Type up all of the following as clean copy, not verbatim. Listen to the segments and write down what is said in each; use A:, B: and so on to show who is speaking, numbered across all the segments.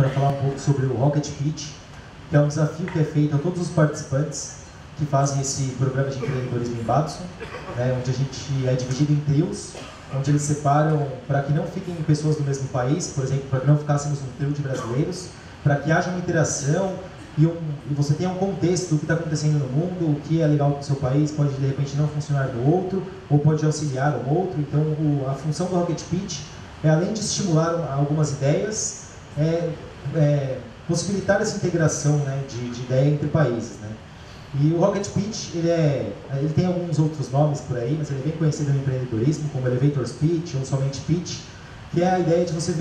A: para falar um pouco sobre o Rocket Pitch, que é um desafio que é feito a todos os participantes que fazem esse programa de empreendedorismo em Babson, né, onde a gente é dividido em trios, onde eles separam para que não fiquem pessoas do mesmo país, por exemplo, para que não ficássemos um trio de brasileiros, para que haja uma interação e você tenha um contexto do que está acontecendo no mundo, o que é legal para o seu país pode de repente não funcionar no outro, ou pode auxiliar o outro. Então a função do Rocket Pitch é, além de estimular algumas ideias, possibilitar essa integração, né, de ideia entre países, né. E o Rocket Pitch, ele tem alguns outros nomes por aí, mas ele é bem conhecido no empreendedorismo, como Elevator Pitch ou somente Pitch, que é a ideia de você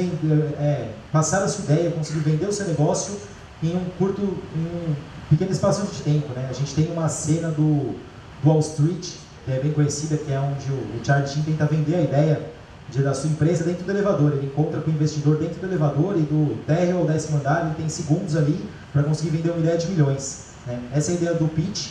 A: passar a sua ideia, conseguir vender o seu negócio em um pequeno espaço de tempo, né. A gente tem uma cena do Wall Street, que é bem conhecida, que é onde o Charlie Sheen tenta vender a ideia da sua empresa dentro do elevador. Ele encontra com o investidor dentro do elevador e do térreo ao 10º andar, ele tem segundos ali para conseguir vender uma ideia de milhões, né? Essa é a ideia do pitch.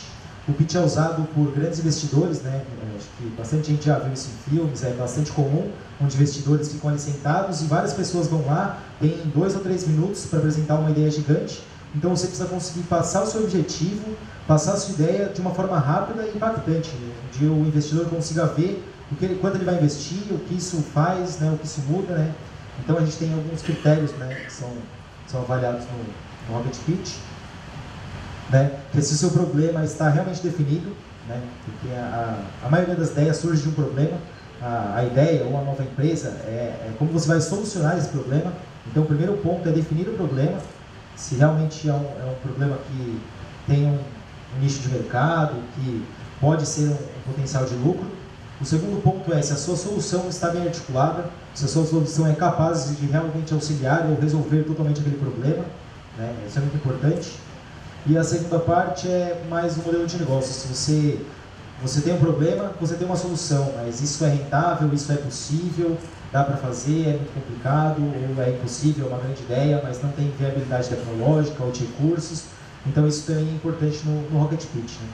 A: O pitch é usado por grandes investidores, né? Acho que bastante gente já viu isso em filmes, é bastante comum, onde investidores ficam ali sentados e várias pessoas vão lá, tem 2 ou 3 minutos para apresentar uma ideia gigante. Então você precisa conseguir passar o seu objetivo, passar a sua ideia de uma forma rápida e impactante, né? Onde o investidor consiga ver quanto ele vai investir, o que isso faz, né, o que isso muda, né. Então a gente tem alguns critérios, né, que são avaliados no Rocket Pitch, né, que se o seu problema está realmente definido, né, porque a maioria das ideias surge de um problema, a ideia ou a nova empresa é como você vai solucionar esse problema. Então o primeiro ponto é definir o problema, se realmente é um problema que tem um nicho de mercado, que pode ser um potencial de lucro. O segundo ponto é se a sua solução está bem articulada, se a sua solução é capaz de realmente auxiliar ou resolver totalmente aquele problema, né? Isso é muito importante. E a segunda parte é mais o modelo de negócio. Se você tem um problema, você tem uma solução, mas isso é rentável, isso é possível, dá para fazer, é muito complicado, ou é impossível, é uma grande ideia, mas não tem viabilidade tecnológica ou de recursos. Então isso também é importante no Rocket Pitch, né?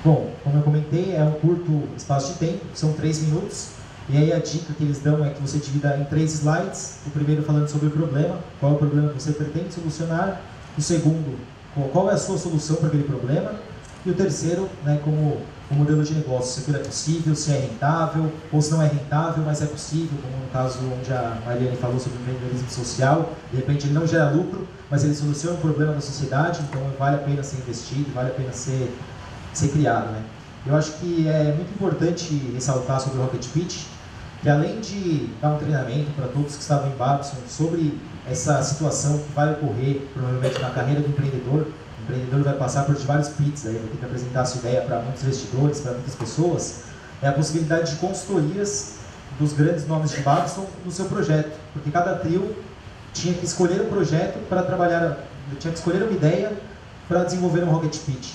A: Bom, como eu comentei, é um curto espaço de tempo, são 3 minutos, e aí a dica que eles dão é que você divida em 3 slides, o primeiro falando sobre o problema, qual é o problema que você pretende solucionar, o segundo, qual é a sua solução para aquele problema, e o terceiro, né, como o modelo de negócio, se aquilo é possível, se é rentável, ou se não é rentável, mas é possível, como no caso onde a Mariane falou sobre o empreendedorismo social, de repente ele não gera lucro, mas ele soluciona um problema da sociedade, então vale a pena ser investido, vale a pena ser criado, né? Eu acho que é muito importante ressaltar sobre o Rocket Pitch, que além de dar um treinamento para todos que estavam em Babson sobre essa situação que vai ocorrer provavelmente na carreira do empreendedor, o empreendedor vai passar por vários pitches, aí vai ter que apresentar a sua ideia para muitos investidores, para muitas pessoas, é a possibilidade de consultorias dos grandes nomes de Babson no seu projeto, porque cada trio tinha que escolher um projeto para trabalhar, tinha que escolher uma ideia para desenvolver um Rocket Pitch.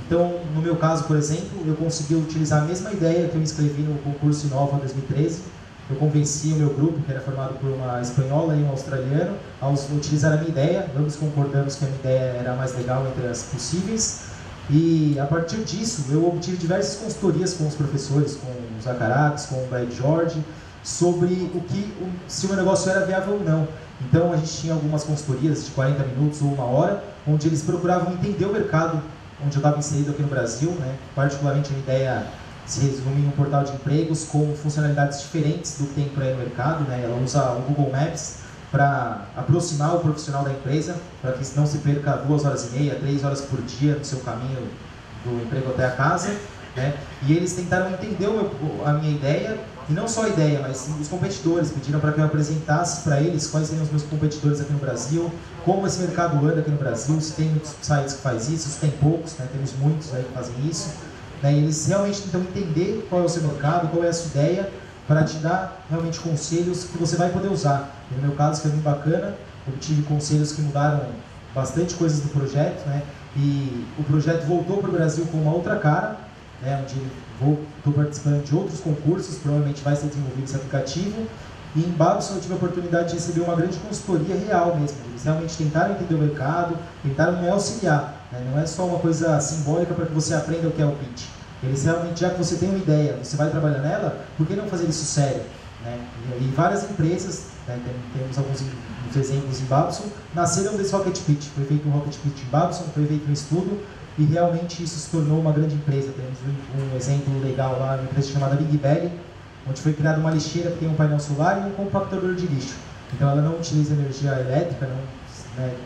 A: Então, no meu caso, por exemplo, eu consegui utilizar a mesma ideia que eu inscrevi no concurso Inova 2013. Eu convenci o meu grupo, que era formado por uma espanhola e um australiano, a utilizar a minha ideia. Ambos concordamos que a minha ideia era a mais legal entre as possíveis. E, a partir disso, eu obtive diversas consultorias com os professores, com o Zacarax, com o Brad George, sobre se o meu negócio era viável ou não. Então, a gente tinha algumas consultorias de 40 minutos ou 1 hora, onde eles procuravam entender o mercado onde eu estava inserido aqui no Brasil, né? Particularmente a ideia se resume em um portal de empregos com funcionalidades diferentes do que tem por aí no mercado, né? Ela usa o Google Maps para aproximar o profissional da empresa, para que não se perca 2 horas e meia, 3 horas por dia no seu caminho do emprego até a casa, né? E eles tentaram entender a minha ideia, e não só a ideia, mas os competidores pediram para que eu apresentasse para eles quais seriam os meus competidores aqui no Brasil, como esse mercado anda aqui no Brasil, se tem muitos sites que fazem isso, se tem poucos, né? Temos muitos aí que fazem isso, né? E eles realmente tentam entender qual é o seu mercado, qual é a sua ideia, para te dar realmente conselhos que você vai poder usar. E no meu caso foi muito bacana, eu tive conselhos que mudaram bastante coisas do projeto, né? E o projeto voltou para o Brasil com uma outra cara, né? Onde estou participando de outros concursos, provavelmente vai ser desenvolvido esse aplicativo. E em Babson eu tive a oportunidade de receber uma grande consultoria real mesmo. Eles realmente tentaram entender o mercado, tentaram me auxiliar, né? Não é só uma coisa simbólica para que você aprenda o que é o pitch. Eles realmente, já que você tem uma ideia, você vai trabalhar nela, por que não fazer isso sério? né? E várias empresas, né, temos alguns exemplos em Babson, nasceram desse Rocket Pitch. Foi feito um Rocket Pitch em Babson, foi feito um estudo e realmente isso se tornou uma grande empresa. Temos um exemplo legal lá, uma empresa chamada Big Belly, onde foi criada uma lixeira que tem um painel solar e um compactador de lixo. Então ela não utiliza energia elétrica,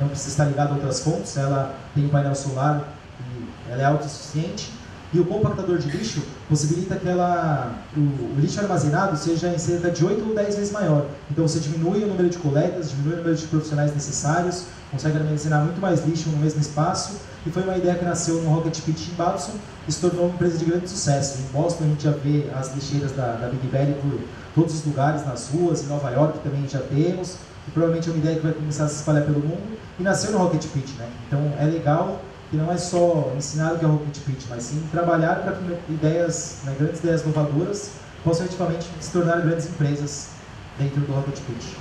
A: não precisa estar ligada a outras fontes, ela tem um painel solar e ela é autossuficiente. E o compactador de lixo possibilita que o lixo armazenado seja em cerca de 8 ou 10 vezes maior. Então você diminui o número de coletas, diminui o número de profissionais necessários, consegue armazenar muito mais lixo no mesmo espaço. E foi uma ideia que nasceu no Rocket Pitch em Babson e se tornou uma empresa de grande sucesso. Em Boston a gente já vê as lixeiras da Big Belly por todos os lugares, nas ruas, em Nova York também já temos. E provavelmente é uma ideia que vai começar a se espalhar pelo mundo. E nasceu no Rocket Pitch, né? Então é legal que não é só ensinar o que é o Rocket Pitch, mas sim trabalhar para que ideias, grandes ideias inovadoras possam efetivamente se tornar grandes empresas dentro do Rocket Pitch.